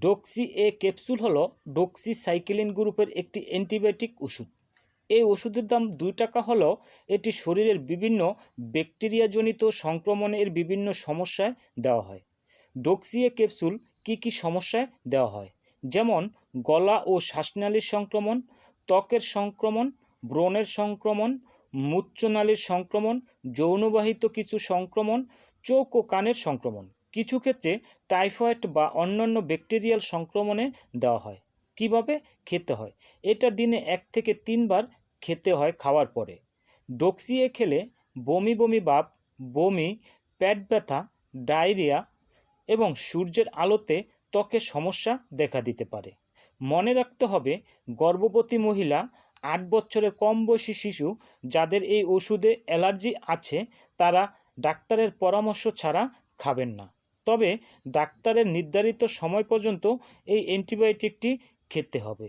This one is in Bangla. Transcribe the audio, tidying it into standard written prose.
ডক্সি এ ক্যাপসুল হলো ডক্সিসাইক্লিন গ্রুপের একটি অ্যান্টিবায়োটিক ওষুধ। এই ওষুধের দাম 2 টাকা হলেও এটি শরীরের বিভিন্ন ব্যাকটেরিয়াজনিত সংক্রমণের বিভিন্ন সমস্যায় দেওয়া হয়। ডক্সি এ ক্যাপসুল কী সমস্যায় দেওয়া হয়, যেমন গলা ও শ্বাসনালীর সংক্রমণ, ত্বকের সংক্রমণ, ব্রণের সংক্রমণ, মূত্রনালীর সংক্রমণ, যৌনবাহিত কিছু সংক্রমণ, চোখ ও কানের সংক্রমণ। কিছু ক্ষেত্রে টাইফয়েড বা অন্যান্য ব্যাকটেরিয়াল সংক্রমণে দেওয়া হয়। কিভাবে খেতে হয়? এটা দিনে 1 থেকে 3 বার খেতে হয় খাওয়ার পরে। ডক্সি এ খেলে বমি বমি ভাব, বমি, পেট ব্যথা, ডায়রিয়া এবং সূর্যের আলোতে ত্বকের সমস্যা দেখা দিতে পারে। মনে রাখতে হবে, গর্ভবতী মহিলা, 8 বছরের কম বয়সী শিশু যাদের এই ওষুধে অ্যালার্জি আছে তারা ডাক্তারের পরামর্শ ছাড়া খাবেন না। তবে ডাক্তারের নির্ধারিত সময় পর্যন্ত এই অ্যান্টিবায়োটিকটি খেতে হবে।